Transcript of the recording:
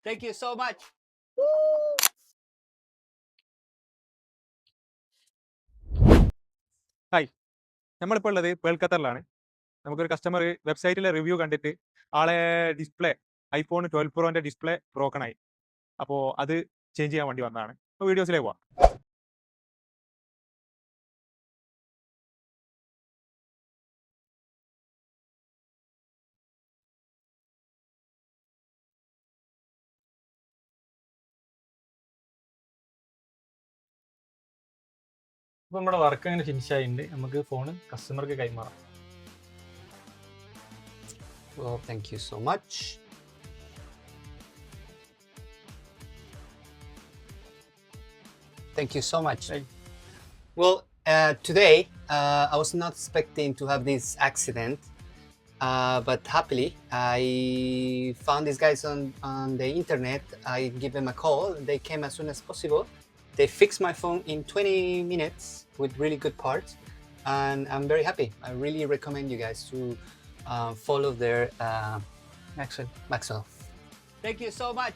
Thank you so much. Hi, നമ്മളിപ്പോൾ ഉള്ളത് പേൽക്കത്തറിലാണ്. നമുക്കൊരു കസ്റ്റമർ വെബ്സൈറ്റിലെ റിവ്യൂ കണ്ടിട്ട് ആളെ ഡിസ്പ്ലേ iPhone 12 Proന്റെ ഡിസ്പ്ലേ ബ്രോക്കൺ ആയി. അപ്പോൾ അത് ചേഞ്ച് ചെയ്യാൻ വേണ്ടി വന്നതാണ്. അപ്പോൾ വീഡിയോസിലേക്ക് പോവാം. അപ്പോൾ നമ്മുടെ വർക്ക് അങ്ങനെ ഫിനിഷ് ആയിട്ടുണ്ട്. നമുക്ക് ഫോൺ കസ്റ്റമർക്ക് കൈമാറാം. Well, thank you so much. Thank you so much. Right. Well, today I was not expecting to have this accident, but happily I found these guys on the internet. I give them a call. They came as soon as possible. They fixed my phone in 20 minutes with really good parts, and I'm very happy. I really recommend you guys to follow their Maxwell. Maxwell. Thank you so much.